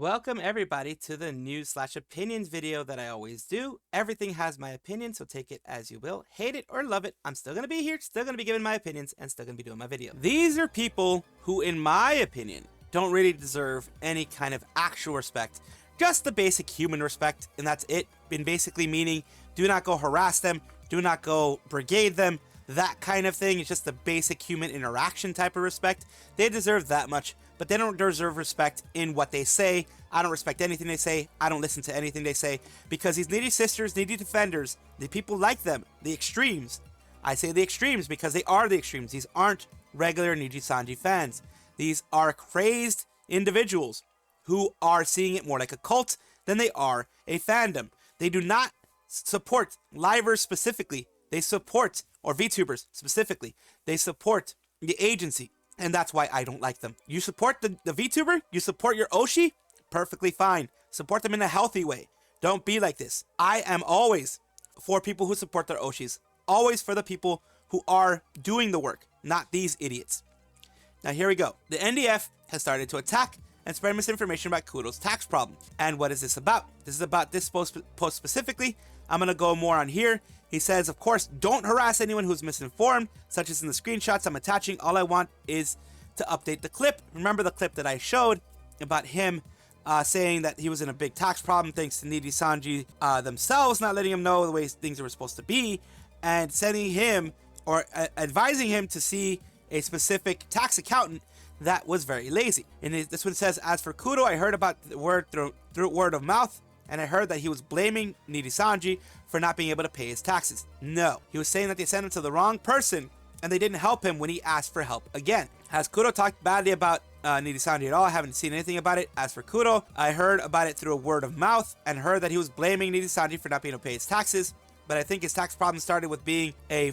Welcome everybody to the news/opinions video that I always do. Everything has my opinion, so take it as you will. Hate it or love it, I'm still gonna be here, still gonna be giving my opinions, and still gonna be doing my video. These are people who, in my opinion, don't really deserve any kind of actual respect. Just the basic human respect, and that's it. Been basically meaning, do not go harass them, do not go brigade them, that kind of thing. It's just the basic human interaction type of respect. They deserve that much, but they don't deserve respect in what they say. I don't respect anything they say. I don't listen to anything they say, because these needy sisters, needy defenders, the people like them, the extremes. I say the extremes because they are the extremes. These aren't regular Nijisanji fans. These are crazed individuals who are seeing it more like a cult than they are a fandom. They do not support livers specifically. They support, or VTubers specifically, they support the agency. And that's why I don't like them. You support the VTuber, you support your Oshi, perfectly fine. Support them in a healthy way. Don't be like this. I am always for people who support their Oshis. Always for the people who are doing the work, not these idiots. Now here we go. The NDF has started to attack and spread misinformation about Kuro's tax problem. And what is this about? This is about this post specifically. I'm going to go more on here. He says, of course, don't harass anyone who's misinformed, such as in the screenshots I'm attaching. All I want is to update the clip. Remember the clip that I showed about him saying that he was in a big tax problem thanks to Nijisanji themselves not letting him know the way things were supposed to be, and sending him or advising him to see a specific tax accountant that was very lazy. And this one says, as for Kuro, I heard about the word through word of mouth, and I heard that he was blaming Nijisanji for not being able to pay his taxes. No, he was saying that they sent him to the wrong person and they didn't help him when he asked for help again. Has Kuro talked badly about Nijisanji at all? I haven't seen anything about it. As for Kuro, I heard about it through a word of mouth and heard that he was blaming Nijisanji for not being able to pay his taxes. But I think his tax problem started with being a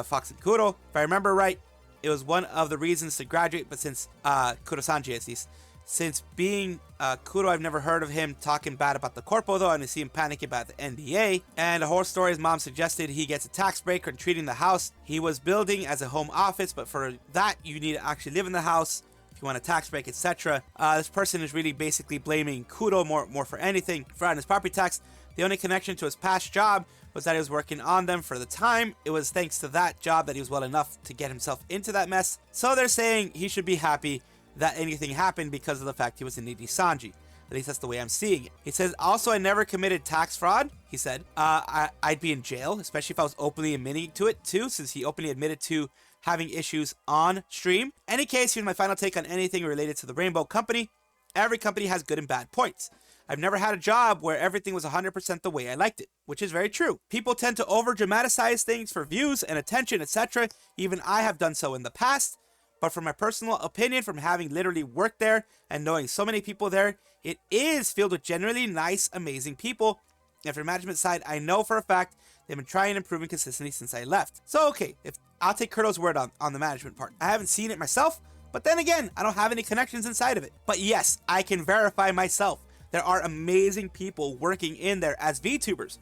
fox and Kuro. If I remember right, it was one of the reasons to graduate, but since Kuro-sanji at least. Since being Kuro, I've never heard of him talking bad about the corpo though, and I see him panicking about the NDA. And the whole story, his mom suggested he gets a tax break on treating the house he was building as a home office, but for that you need to actually live in the house if you want a tax break, etc. This person is really basically blaming Kuro more for anything for his property tax. The only connection to his past job was that he was working on them for the time. It was thanks to that job that he was well enough to get himself into that mess. So they're saying he should be happy that anything happened because of the fact he was in Nijisanji. At least that's the way I'm seeing it. He says, also, I never committed tax fraud. He said, I'd be in jail, especially if I was openly admitting to it too, since he openly admitted to having issues on stream. Any case, here's my final take on anything related to the Rainbow Company. Every company has good and bad points. I've never had a job where everything was 100% the way I liked it, which is very true. People tend to over-dramatize things for views and attention, etc. Even I have done so in the past. But from my personal opinion, from having literally worked there and knowing so many people there, it is filled with generally nice, amazing people. And from management side, I know for a fact they've been trying and improving consistently since I left. So okay, if I'll take Kuro's word on the management part. I haven't seen it myself, but then again, I don't have any connections inside of it. But yes, I can verify myself. There are amazing people working in there as VTubers.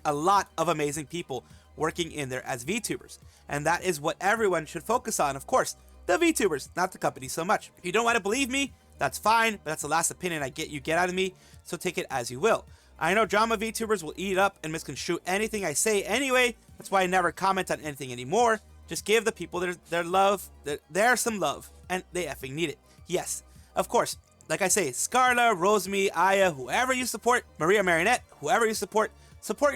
A lot of amazing people working in there as VTubers. And that is what everyone should focus on, of course. The VTubers, not the company so much. If you don't want to believe me, that's fine, but that's the last opinion you get out of me, so take it as you will. I know drama VTubers will eat up and misconstrue anything I say anyway. That's why I never comment on anything anymore. Just give the people their love, their some love, and they effing need it. Yes, of course, like I say, Scarle, Rosemi, Aya, whoever you support, Maria Marinette, whoever you support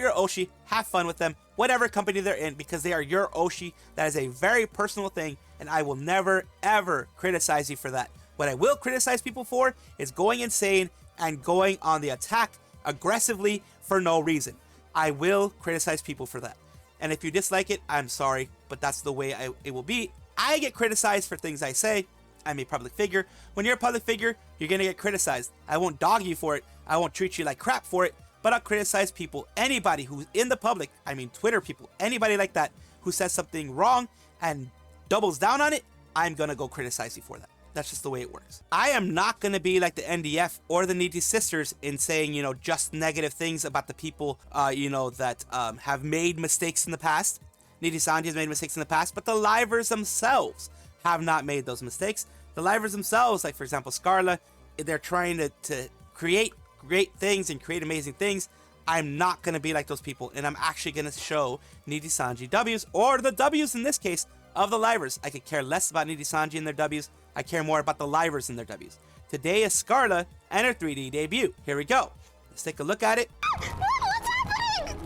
your Oshi, have fun with them, whatever company they're in, because they are your Oshi. That is a very personal thing, and I will never, ever criticize you for that. What I will criticize people for is going insane and going on the attack aggressively for no reason. I will criticize people for that. And if you dislike it, I'm sorry, but that's the way it will be. I get criticized for things I say. I'm a public figure. When you're a public figure, you're going to get criticized. I won't dog you for it. I won't treat you like crap for it. But I'll criticize people, anybody who's in the public, I mean Twitter people, anybody like that who says something wrong and doubles down on it, I'm gonna go criticize you for that. That's just the way it works. I am not gonna be like the NDF or the Needy Sisters in saying, just negative things about the people, that have made mistakes in the past. Nijisanji has made mistakes in the past, but the livers themselves have not made those mistakes. The livers themselves, like for example, Scarle, they're trying to create great things and create amazing things, I'm not going to be like those people, and I'm actually going to show Nijisanji W's, or the W's in this case, of the livers. I could care less about Nijisanji and their W's. I care more about the livers and their W's. Today is Scarle and her 3D debut. Here we go. Let's take a look at it. What's happening?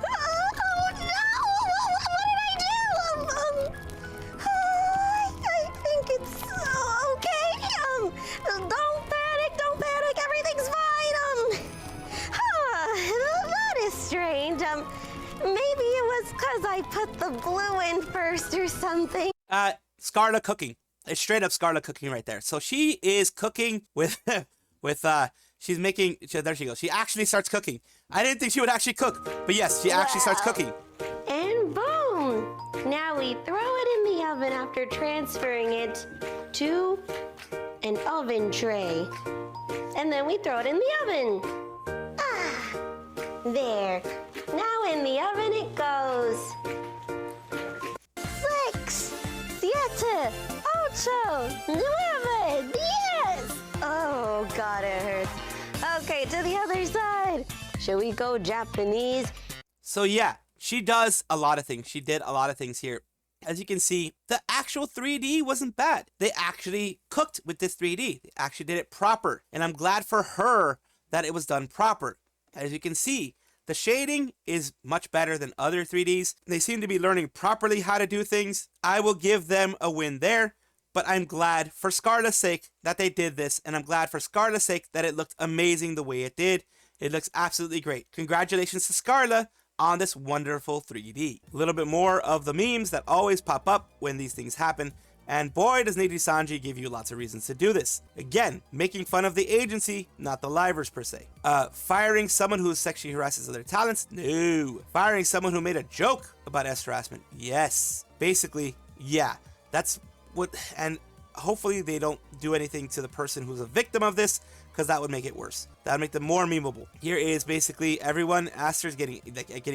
Oh no! What did I do? I think it's okay. Don't panic. Everything's fine. That is strange. Maybe it was because I put the blue in first or something. Scarle cooking. It's straight up Scarle cooking right there. So she is cooking with, she's making, there she goes. She actually starts cooking. I didn't think she would actually cook, but yes, she actually starts cooking. And boom! Now we throw it in the oven after transferring it to an oven tray. And then we throw it in the oven. There. Now in the oven it goes. 6, 7, 8, 9, 10. Oh, God, it hurts. Okay, to the other side. Should we go Japanese? So yeah, she does a lot of things. She did a lot of things here. As you can see, the actual 3D wasn't bad. They actually cooked with this 3D. They actually did it proper. And I'm glad for her that it was done proper. As you can see, the shading is much better than other 3Ds. They seem to be learning properly how to do things. I will give them a win there, but I'm glad for Scarle's sake that they did this, and I'm glad for Scarle's sake that it looked amazing the way it did. It looks absolutely great. Congratulations to Scarle on this wonderful 3D. A little bit more of the memes that always pop up when these things happen. And boy, does Nijisanji give you lots of reasons to do this. Again, making fun of the agency, not the livers per se. Firing someone who sexually harasses other talents? No. Firing someone who made a joke about S harassment? Yes. Basically, yeah. That's what, and hopefully they don't do anything to the person who's a victim of this, because that would make it worse. That would make them more memeable. Here is basically everyone. Aster's getting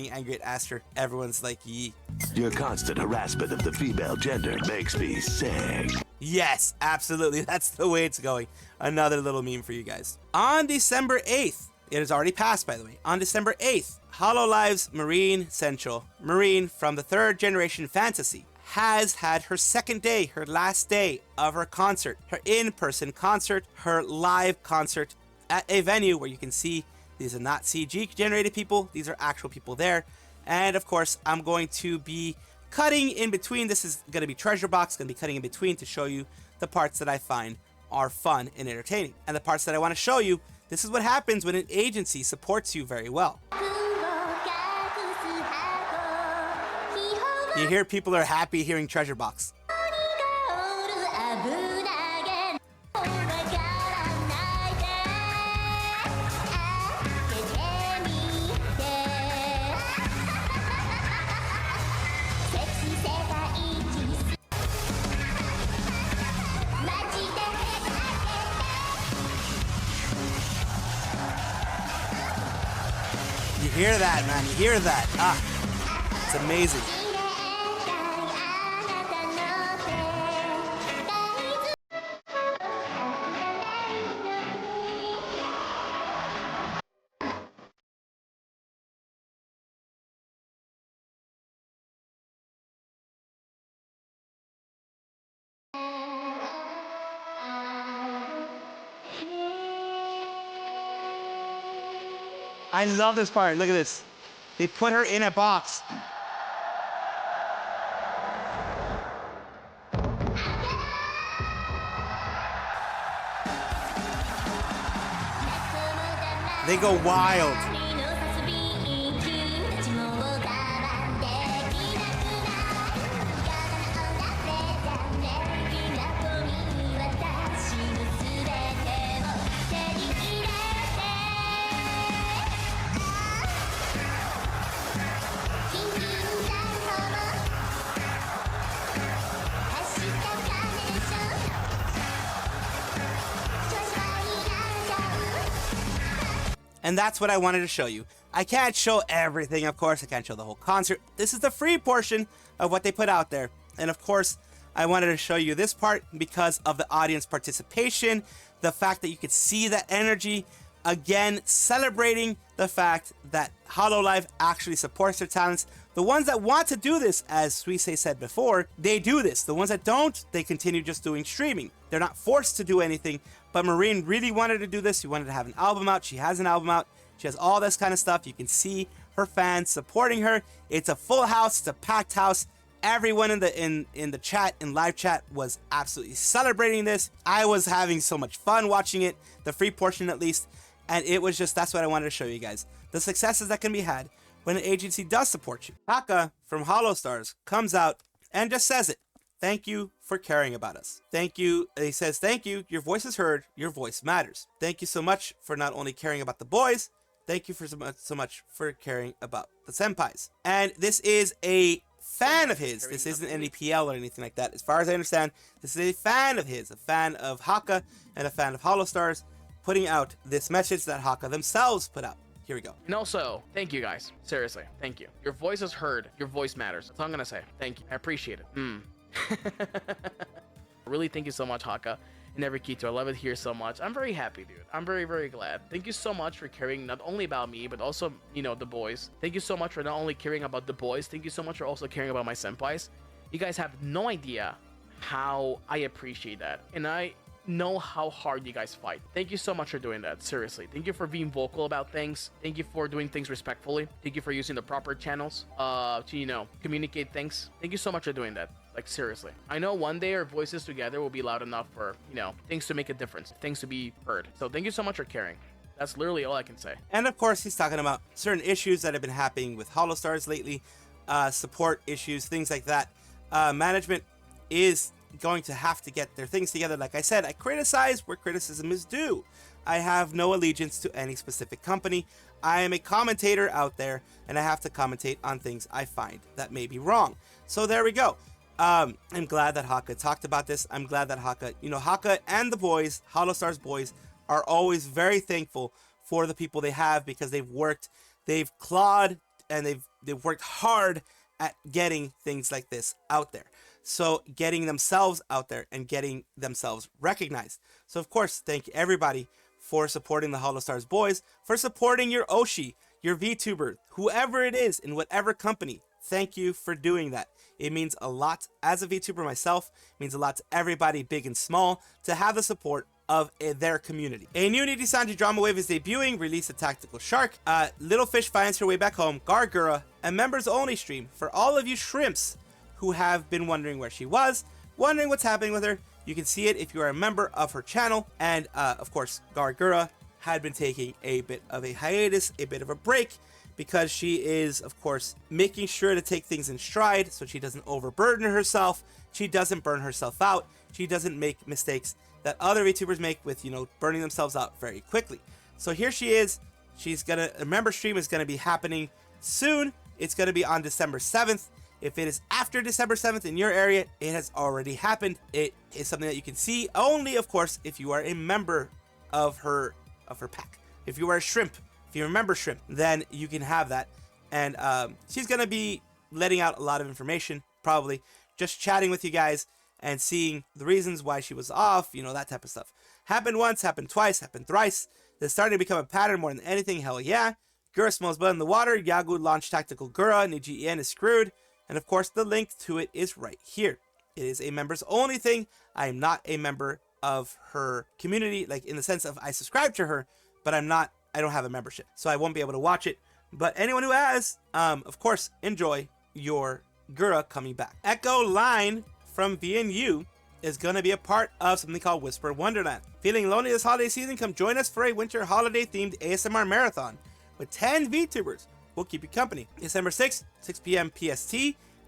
angry at Aster. Everyone's like, yee. Your constant harassment of the female gender makes me sick. Yes, absolutely. That's the way it's going. Another little meme for you guys. On December 8th, it has already passed, by the way. On December 8th, Hololive's Marine Central, Marine from the 3rd generation fantasy, has had her second day, her last day of her concert, her in-person concert, her live concert at a venue where you can see these are not CG generated people, these are actual people there. And of course, I'm going to be cutting in between. This is going to be treasure box, going to be cutting in between to show you the parts that I find are fun and entertaining. And the parts that I want to show you, this is what happens when an agency supports you very well. You hear people are happy hearing treasure box. You hear that, man. You hear that. Ah, it's amazing. I love this part. Look at this. They put her in a box. They go wild. And that's what I wanted to show you. I can't show everything, of course. I can't show the whole concert. This is the free portion of what they put out there. And of course, I wanted to show you this part because of the audience participation, the fact that you could see that energy, again, celebrating the fact that Hololive actually supports their talents. The ones that want to do this, as Suisse said before, they do this. The ones that don't, they continue just doing streaming. They're not forced to do anything, but Marine really wanted to do this. She wanted to have an album out. She has an album out. She has all this kind of stuff. You can see her fans supporting her. It's a full house. It's a packed house. Everyone in the chat, in live chat, was absolutely celebrating this. I was having so much fun watching it, the free portion at least, and it was just, that's what I wanted to show you guys. The successes that can be had when an agency does support you. Hakka from Holostars comes out and just says it. Thank you for caring about us. Thank you. He says, thank you. Your voice is heard. Your voice matters. Thank you so much for not only caring about the boys, thank you for so much for caring about the senpais. And this is a fan of his. This isn't any PL or anything like that. As far as I understand, this is a fan of his, a fan of Hakka and a fan of Holostars, putting out this message that Hakka themselves put out. Here we go. And also, thank you guys. Seriously, thank you. Your voice is heard. Your voice matters. That's all I'm gonna say. Thank you. I appreciate it. Really, thank you so much, Hakka and every Kito. I love it here so much. I'm very happy, dude. I'm very, very glad. Thank you so much for caring not only about me, but also, you know, the boys. Thank you so much for not only caring about the boys, thank you so much for also caring about my senpais. You guys have no idea how I appreciate that. And I know how hard you guys fight. Thank you so much for doing that. Seriously. Thank you for being vocal about things. Thank you for doing things respectfully. Thank you for using the proper channels to, you know, communicate things. Thank you so much for doing that. Like, seriously. I know one day our voices together will be loud enough for, you know, things to make a difference, things to be heard. So thank you so much for caring. That's literally all I can say. And of course, he's talking about certain issues that have been happening with Holostars lately, support issues, things like that. Management is going to have to get their things together. Like I said, I criticize where criticism is due. I have no allegiance to any specific company. I am a commentator out there, and I have to commentate on things I find that may be wrong. So there we go. I'm glad that Hakka talked about this. I'm glad that Hakka, you know, Hakka and the boys, Holostars boys, are always very thankful for the people they have, because they've worked, they've clawed, and they've worked hard at getting things like this out there. So getting themselves out there and getting themselves recognized. So of course, thank everybody for supporting the Holostars boys, for supporting your Oshi, your VTuber, whoever it is in whatever company. Thank you for doing that. It means a lot as a VTuber myself. It means a lot to everybody, big and small, to have the support of their community. A new Nijisanji drama wave is debuting. Release a tactical shark. Little fish finds her way back home. Gura, a members only stream for all of you shrimps who have been wondering where she was, wondering what's happening with her. You can see it if you are a member of her channel. And of course, Gura had been taking a bit of a hiatus, a bit of a break, because she is, of course, making sure to take things in stride so she doesn't overburden herself. She doesn't burn herself out. She doesn't make mistakes that other VTubers make with, you know, burning themselves out very quickly. So here she is. A member stream is gonna be happening soon. It's gonna be on December 7th. If it is after December 7th in your area, it has already happened. It is something that you can see only, of course, if you are a member of her pack. If you are a shrimp, if you remember shrimp, then you can have that. And she's gonna be letting out a lot of information, probably just chatting with you guys and seeing the reasons why she was off, you know, that type of stuff. Happened once, happened twice, happened thrice. It's starting to become a pattern more than anything. Hell yeah. Gura smells blood in the water. Yagu launched tactical Gura. Niji is screwed. And of course, the link to it is right here. It is a members only thing. I am not a member of her community, like in the sense of I subscribe to her, but I don't have a membership, so I won't be able to watch it. But anyone who has, of course, enjoy your Gura coming back. Echo Lyne from V&U is going to be a part of something called Whisper Wonderland. Feeling lonely this holiday season? Come join us for a winter holiday themed ASMR marathon with 10 VTubers. We'll keep you company. December 6th, 6 p.m. PST,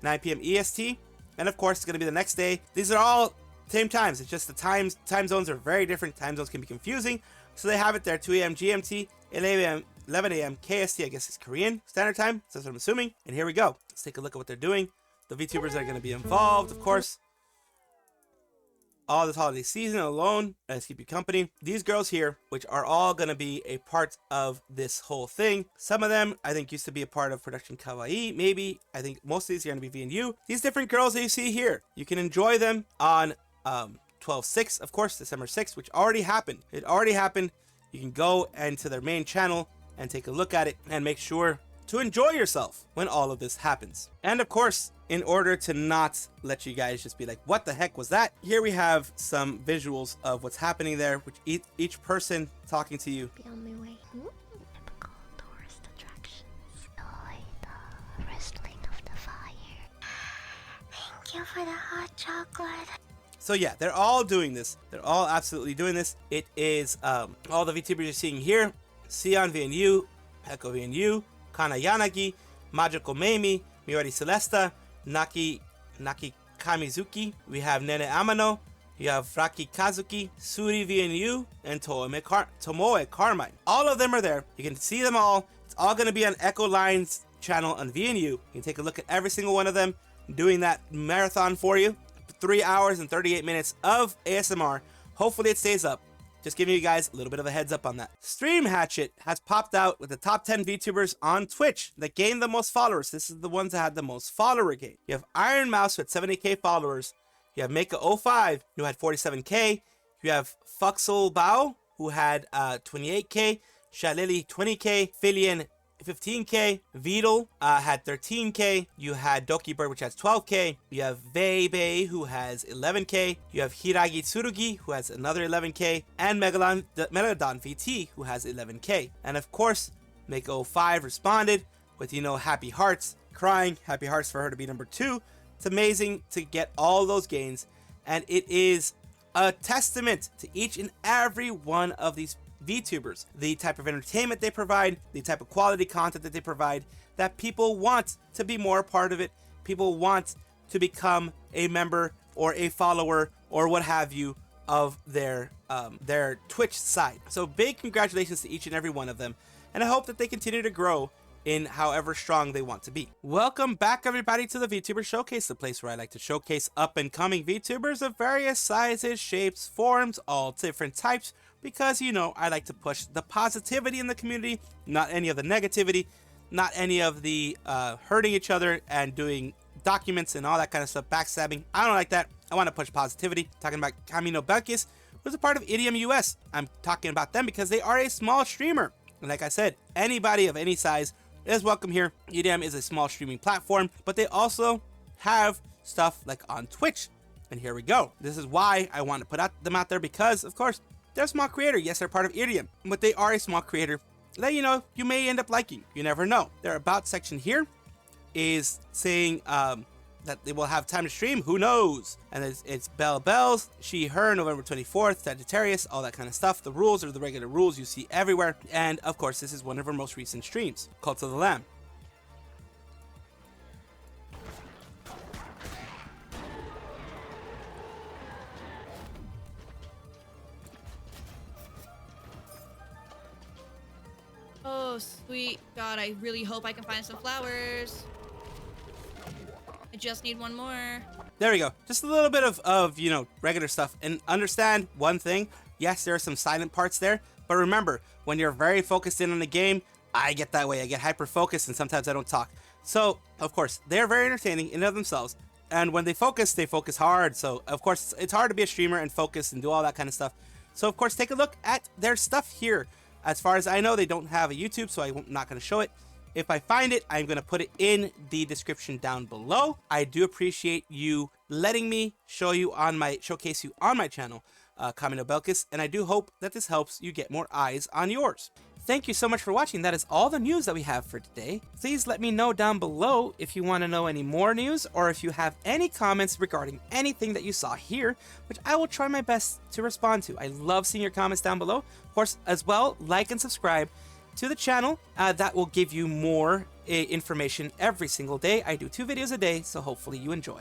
9 p.m. EST, and of course it's going to be the next day. These are all same times. It's just the time zones are very different. Time zones can be confusing, so they have it there. 2 a.m. GMT, 11 a.m. KST. I guess it's Korean Standard Time. So that's what I'm assuming. And here we go. Let's take a look at what they're doing. The VTubers that are going to be involved, of course. All this holiday season alone, let's keep you company. These girls here, which are all going to be a part of this whole thing. Some of them, I think, used to be a part of Production Kawaii, maybe. I think most of these are going to be V&U. These different girls that you see here, you can enjoy them on 12/6, of course, December 6th, which already happened. It already happened. You can go into their main channel and take a look at it and make sure to enjoy yourself when all of this happens. And of course, in order to not let you guys just be like, what the heck was that? Here we have some visuals of what's happening there, which each person talking to you. Be on my way. Typical tourist attractions. Enjoy the wrestling of the fire. Thank you for the hot chocolate. So yeah, they're all doing this. They're all absolutely doing this. It is all the VTubers you're seeing here. Sion V&U, Peko V&U, Kana Yanagi, Magical Mamie, Miori Celesta, Naki Kamizuki. We have Nene Amano. You have Raki Kazuki, Suri V&U, and Tomoe Carmine. All of them are there. You can see them all. It's all going to be on Echo Line's channel on V&U. You can take a look at every single one of them doing that marathon for you. 3 hours and 38 minutes of ASMR. Hopefully it stays up. Just giving you guys a little bit of a heads up on that. Stream Hatchet has popped out with the top 10 VTubers on Twitch that gained the most followers. This is the ones that had the most follower gain. You have Iron Mouse with 70k followers. You have Meka05 who had 47k. You have Fuxel Bao who had 28k. Shalili 20k. Filian 15k. Vidal had 13k. You had Doki Bird, which has 12k. You have Bei who has 11k. You have Hiragi Tsurugi, who has another 11k, and Megalodon VT, who has 11k. And of course, Mako5 responded with, you know, happy hearts, crying, happy hearts for her to be number 2. It's amazing to get all those gains, and it is a testament to each and every one of these VTubers, the type of entertainment they provide, the type of quality content that they provide, that people want to be more a part of it. People want to become a member or a follower or what have you of their Twitch side. So big congratulations to each and every one of them, and I hope that they continue to grow in however strong they want to be. Welcome back everybody to the VTuber Showcase, the place where I like to showcase up and coming VTubers of various sizes, shapes, forms, all different types, because, you know, I like to push the positivity in the community, not any of the negativity, not any of the hurting each other and doing documents and all that kind of stuff, backstabbing. I don't like that. I want to push positivity. Talking about Kamino Belkis, who's a part of Idiom US. I'm talking about them because they are a small streamer. And like I said, anybody of any size is welcome here. Idiom is a small streaming platform, but they also have stuff like on Twitch. And here we go. This is why I want to put them out there, because, of course, they're a small creator. Yes, they're part of Idiom, but they are a small creator that, you know, you may end up liking. You never know. Their about section here is saying that they will have time to stream. Who knows? And it's Bells, she, her, November 24th, Sagittarius, all that kind of stuff. The rules are the regular rules you see everywhere. And of course, this is one of her most recent streams, Cult of the Lamb. Oh, sweet God, I really hope I can find some flowers. I just need one more. There we go. Just a little bit of you know, regular stuff. And understand one thing. Yes, there are some silent parts there. But remember, when you're very focused in on the game, I get that way. I get hyper-focused and sometimes I don't talk. So, of course, they're very entertaining in and of themselves. And when they focus hard. So, of course, it's hard to be a streamer and focus and do all that kind of stuff. So, of course, take a look at their stuff here. As far as I know, they don't have a YouTube, so I'm not going to show it. If I find it, I'm going to put it in the description down below. I do appreciate you letting me showcase you on my channel, Kamino Belkis, and I do hope that this helps you get more eyes on yours. Thank you so much for watching. That is all the news that we have for today. Please let me know down below if you want to know any more news, or if you have any comments regarding anything that you saw here, which I will try my best to respond to. I love seeing your comments down below. Of course, as well, like and subscribe to the channel. That will give you more information every single day. I do 2 videos a day, so hopefully you enjoy.